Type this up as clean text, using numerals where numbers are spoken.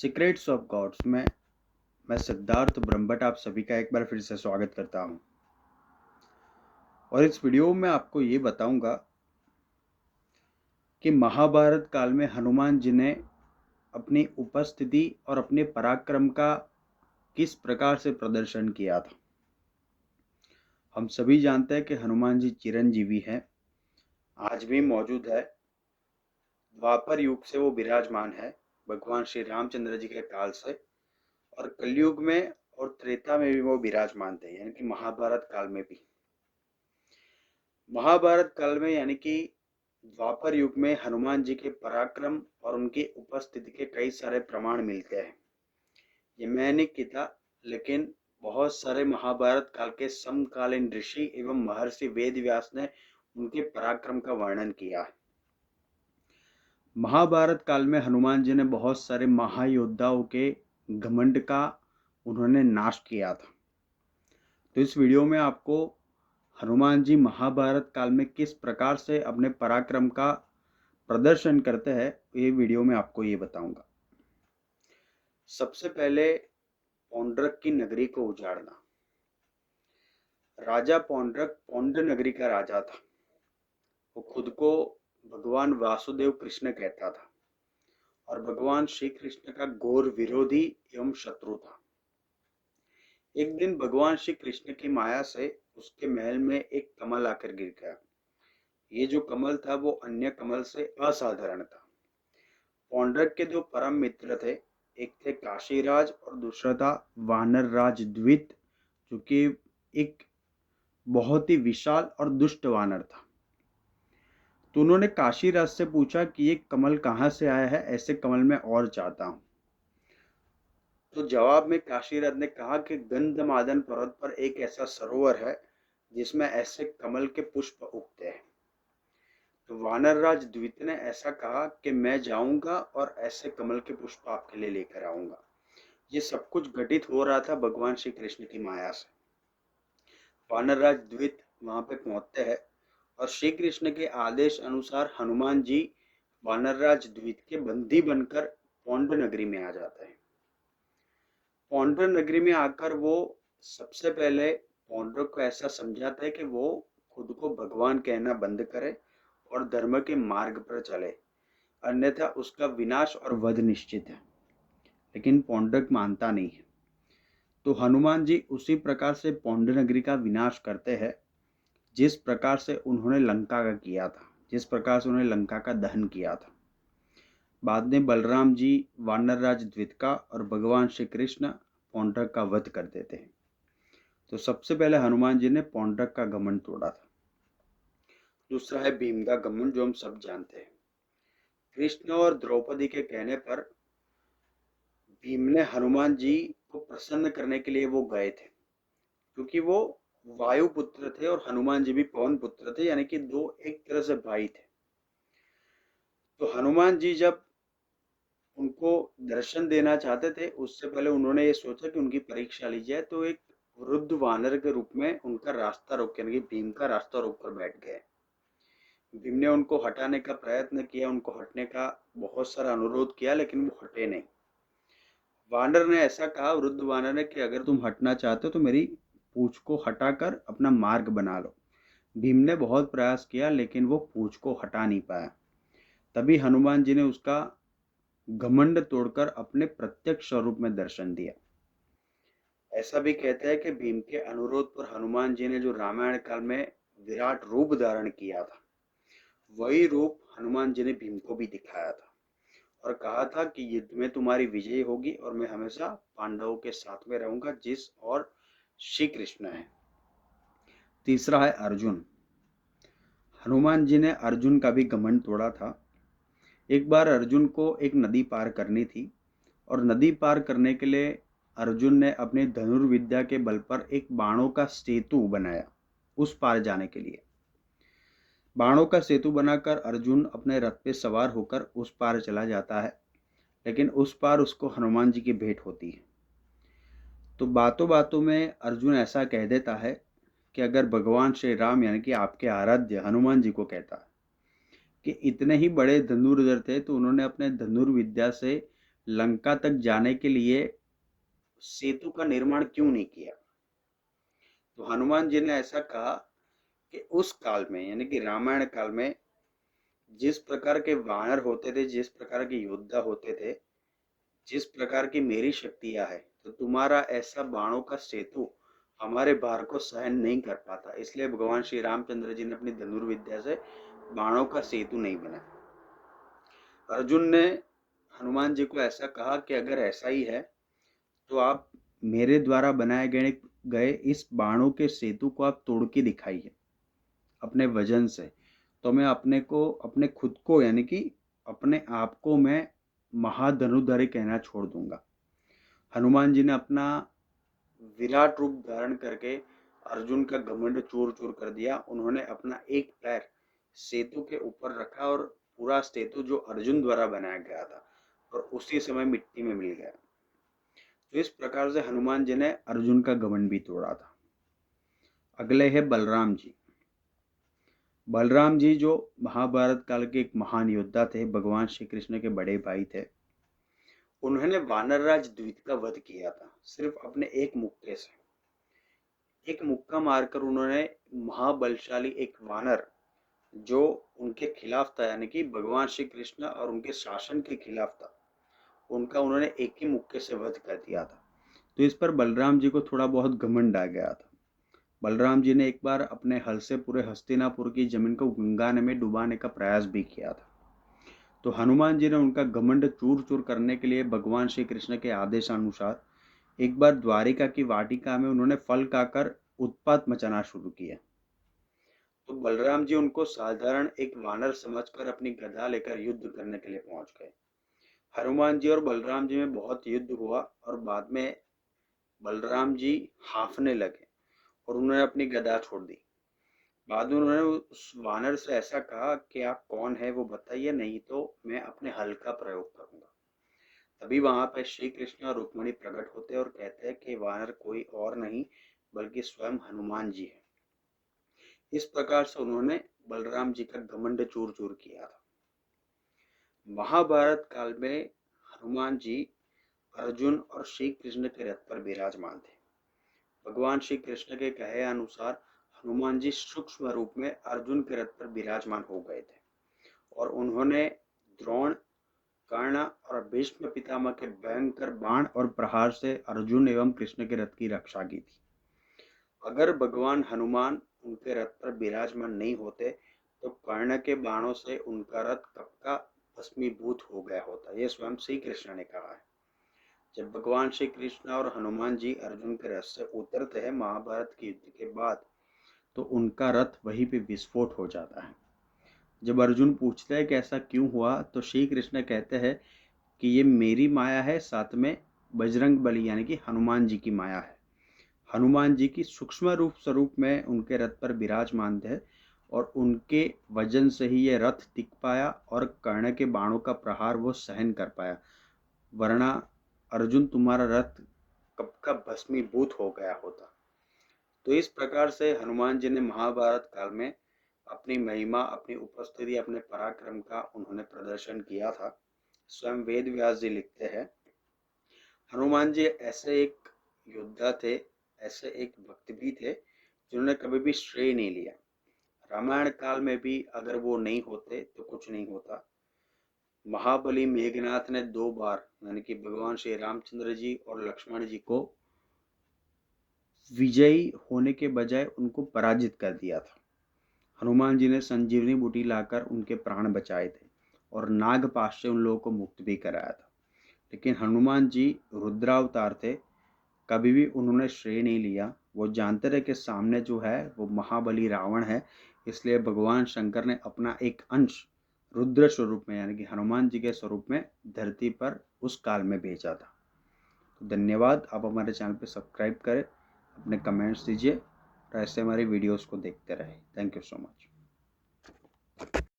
Secrets of God's में मैं सिद्धार्थ ब्रह्मभट्ट आप सभी का एक बार फिर से स्वागत करता हूं। और इस वीडियो में आपको ये बताऊंगा कि महाभारत काल में हनुमान जी ने अपनी उपस्थिति और अपने पराक्रम का किस प्रकार से प्रदर्शन किया था। हम सभी जानते हैं कि हनुमान जी चिरंजीवी हैं, आज भी मौजूद है। द्वापर युग से वो विराजमान है, भगवान श्री रामचंद्र जी के काल से, और कलयुग में और त्रेता में भी वो विराजमान थे, यानी कि महाभारत काल में भी। महाभारत काल में यानी कि द्वापर युग में हनुमान जी के पराक्रम और उनकी उपस्थिति के कई सारे प्रमाण मिलते हैं। ये मैंने किया, लेकिन बहुत सारे महाभारत काल के समकालीन ऋषि एवं महर्षि वेद व्यास ने उनके पराक्रम का वर्णन किया है। महाभारत काल में हनुमान जी ने बहुत सारे महायोद्धाओं के घमंड का उन्होंने नाश किया था। तो इस वीडियो में आपको हनुमान जी महाभारत काल में किस प्रकार से अपने पराक्रम का प्रदर्शन करते हैं, ये वीडियो में आपको ये बताऊंगा। सबसे पहले पौंड्रक की नगरी को उजाड़ना। राजा पौंड्रक पौंड नगरी का राजा था। वो खुद को भगवान वासुदेव कृष्ण कहता था और भगवान श्री कृष्ण का घोर विरोधी एवं शत्रु था। एक दिन भगवान श्री कृष्ण की माया से उसके महल में एक कमल आकर गिर गया। ये जो कमल था वो अन्य कमल से असाधारण था। पौंड्रक के दो परम मित्र थे, एक थे काशीराज और दूसरा था वानर राज द्वित, जो कि एक बहुत ही विशाल और दुष्ट वानर था। तो उन्होंने काशीराज से पूछा कि ये कमल कहाँ से आया है, ऐसे कमल मैं और चाहता हूँ। तो जवाब में काशीराज ने कहा कि गंधमादन पर्वत पर एक ऐसा सरोवर है जिसमें ऐसे कमल के पुष्प उगते हैं। तो वानर राज द्वित ने ऐसा कहा कि मैं जाऊंगा और ऐसे कमल के पुष्प आपके लिए लेकर आऊंगा। ये सब कुछ घटित हो रहा था भगवान श्री कृष्ण की माया से। वानर राज द्वित वहां पे पहुंचते हैं और श्री कृष्ण के आदेश अनुसार हनुमान जी वानर राज द्वित के बंदी बनकर पौंड नगरी में आ जाते हैं। पौंड नगरी में आकर वो सबसे पहले पौंड्र को ऐसा समझाता है कि वो खुद को भगवान कहना बंद करे और धर्म के मार्ग पर चले, अन्यथा उसका विनाश और वध निश्चित है। लेकिन पौंड्रक मानता नहीं है। तो हनुमान जी उसी प्रकार से पौंड नगरी का विनाश करते हैं जिस प्रकार से उन्होंने लंका का किया था, जिस प्रकार से उन्होंने लंका का दहन किया था। बाद में बलराम जी वानर राज द्वित का और भगवान श्री कृष्ण पौंड्रक का वध कर देते हैं। तो सबसे पहले हनुमान जी ने पौंड्रक का घमंड तोड़ा था। दूसरा है भीम का घमंड, जो हम सब जानते हैं। कृष्ण और द्रौपदी के कहने पर भीम ने हनुमान जी को प्रसन्न करने के लिए वो गए थे, क्योंकि वो वायु पुत्र थे और हनुमान जी भी पवन पुत्र थे, यानी कि दो एक तरह से भाई थे। तो हनुमान जी जब उनको दर्शन देना चाहते थे, उससे पहले उन्होंने ये सोचा कि उनकी परीक्षा ली जाए। तो एक वृद्ध वानर के रूप में उनका रास्ता रोक, यानी कि भीम का रास्ता रोक कर बैठ गए। भीम ने उनको हटाने का प्रयत्न किया, उनको हटने का बहुत सारा अनुरोध किया, लेकिन वो हटे नहीं। वानर ने ऐसा कहा, वृद्ध वानर ने, कि अगर तुम हटना चाहते हो तो मेरी पूंछ को हटाकर अपना मार्ग बना लो। भीम ने बहुत प्रयास किया, लेकिन वो पूंछ को हटा नहीं पाया। तभी हनुमान जी ने उसका घमंड तोड़कर अपने प्रत्यक्ष स्वरूप में दर्शन दिया। ऐसा भी कहते हैं कि भीम के अनुरोध पर हनुमान जी ने जो रामायण काल में विराट रूप धारण किया था, वही रूप हनुमान जी ने भीम को भी दिखाया था और कहा था कि युद्ध में तुम्हारी विजय होगी और मैं हमेशा पांडवों के साथ में रहूंगा, जिस और श्री कृष्ण है। तीसरा है अर्जुन। हनुमान जी ने अर्जुन का भी घमंड तोड़ा था। एक बार अर्जुन को एक नदी पार करनी थी और नदी पार करने के लिए अर्जुन ने अपने धनुर्विद्या के बल पर एक बाणों का सेतु बनाया उस पार जाने के लिए। बाणों का सेतु बनाकर अर्जुन अपने रथ पे सवार होकर उस पार चला जाता है, लेकिन उस पार उसको हनुमान जी की भेंट होती है। तो बातों बातों में अर्जुन ऐसा कह देता है कि अगर भगवान श्री राम, यानी कि आपके आराध्य हनुमान जी को कहता है कि इतने ही बड़े धनुर्धर थे तो उन्होंने अपने धनुर्विद्या से लंका तक जाने के लिए सेतु का निर्माण क्यों नहीं किया? तो हनुमान जी ने ऐसा कहा कि उस काल में यानी कि रामायण काल में जिस प्रकार के वानर होते थे, जिस प्रकार के योद्धा होते थे, जिस प्रकार की मेरी शक्तियां है, तो तुम्हारा ऐसा बाणों का सेतु हमारे भार को सहन नहीं कर पाता। इसलिए भगवान श्री रामचंद्र जी ने अपनी धनुर्विद्या से बाणों का सेतु नहीं बनाया। अर्जुन ने हनुमान जी को ऐसा कहा कि अगर ऐसा ही है तो आप मेरे द्वारा बनाए गए इस बाणों के सेतु को आप तोड़ के दिखाइए अपने वजन से, तो मैं अपने खुद को यानी कि अपने आप को मैं महाधनुर्धारी कहना छोड़ दूंगा। हनुमान जी ने अपना विराट रूप धारण करके अर्जुन का घमंड चूर चूर कर दिया। उन्होंने अपना एक पैर सेतु के ऊपर रखा और पूरा सेतु जो अर्जुन द्वारा बनाया गया था और उसी समय मिट्टी में मिल गया। तो इस प्रकार से हनुमान जी ने अर्जुन का घमंड भी तोड़ा था। अगले है बलराम जी। बलराम जी जो महाभारत काल के एक महान योद्धा थे, भगवान श्री कृष्ण के बड़े भाई थे। उन्होंने वानरराज द्वित का वध किया था सिर्फ अपने एक मुक्के से। एक मुक्का मारकर उन्होंने महाबलशाली एक वानर जो उनके खिलाफ था यानी कि भगवान श्री कृष्ण और उनके शासन के खिलाफ था, उनका उन्होंने एक ही मुक्के से वध कर दिया था। तो इस पर बलराम जी को थोड़ा बहुत घमंड आ गया था। बलराम जी ने एक बार अपने हल से पूरे हस्तिनापुर की जमीन को गंगा में डुबाने का प्रयास भी किया था। तो हनुमान जी ने उनका घमंड चूर चूर करने के लिए भगवान श्री कृष्ण के आदेशानुसार एक बार द्वारिका की वाटिका में उन्होंने फल खाकर उत्पात मचाना शुरू किया। तो बलराम जी उनको साधारण एक वानर समझकर अपनी गदा लेकर युद्ध करने के लिए पहुंच गए। हनुमान जी और बलराम जी में बहुत युद्ध हुआ और बाद में बलराम जी हांफने लगे और उन्होंने अपनी गदा छोड़ दी। बाद में उन्होंने उस वानर से ऐसा कहा कि आप कौन है वो बताइए, नहीं तो मैं अपने हल का प्रयोग करूंगा। तभी वहां पर श्री कृष्ण और रुक्मिणी प्रकट होते और कहते हैं कि वानर कोई और नहीं बल्कि स्वयं हनुमान जी है। इस प्रकार से उन्होंने बलराम जी का घमंड चूर चूर किया था। महाभारत काल में हनुमान जी अर्जुन और श्री कृष्ण के रथ पर विराजमान थे। भगवान श्री कृष्ण के कहे अनुसार हनुमान जी सूक्ष्म रूप में अर्जुन के रथ पर विराजमान हो गए थे और उन्होंने द्रोण, कर्ण और भीष्म पितामह के भयंकर बाण और प्रहार से अर्जुन एवं कृष्ण के रथ की रक्षा की थी। अगर भगवान हनुमान उनके रथ पर विराजमान नहीं होते तो कर्ण के बाणों से उनका रथ कब का भस्मीभूत हो गया होता। यह स्वयं श्री कृष्ण ने कहा है। जब भगवान श्री कृष्ण और हनुमान जी अर्जुन के रथ से उतरते हैं महाभारत के युद्ध के बाद, तो उनका रथ वहीं पे विस्फोट हो जाता है। जब अर्जुन पूछते हैं कि ऐसा क्यों हुआ, तो श्री कृष्ण कहते हैं कि ये मेरी माया है, साथ में बजरंग बली यानी कि हनुमान जी की माया है। हनुमान जी की सूक्ष्म रूप स्वरूप में उनके रथ पर विराजमान थे और उनके वजन से ही ये रथ टिक पाया और कर्ण के बाणों का प्रहार वो सहन कर पाया, वरना अर्जुन तुम्हारा रथ कब का भस्मीभूत हो गया होता। तो इस प्रकार से हनुमान जी ने महाभारत काल में अपनी महिमा, अपनी उपस्थिति, अपने पराक्रम का उन्होंने प्रदर्शन किया था। स्वयं वेद व्यास जी लिखते हैं, हनुमान जी ऐसे एक योद्धा थे, ऐसे एक भक्त भी थे जिन्होंने कभी भी श्रेय नहीं लिया। रामायण काल में भी अगर वो नहीं होते तो कुछ नहीं होता। महाबली मेघनाथ ने 2 बार यानी कि भगवान श्री रामचंद्र जी और लक्ष्मण जी को विजयी होने के बजाय उनको पराजित कर दिया था। हनुमान जी ने संजीवनी बूटी लाकर उनके प्राण बचाए थे और नागपाश से उन लोगों को मुक्त भी कराया था। लेकिन हनुमान जी रुद्रावतार थे, कभी भी उन्होंने श्रेय नहीं लिया। वो जानते रहे कि सामने जो है वो महाबली रावण है, इसलिए भगवान शंकर ने अपना एक अंश रुद्र स्वरूप में यानी कि हनुमान जी के स्वरूप में धरती पर उस काल में भेजा था। तो धन्यवाद। आप हमारे चैनल पे सब्सक्राइब करें, अपने कमेंट्स दीजिए और ऐसे हमारी वीडियोस को देखते रहें। Thank you so much.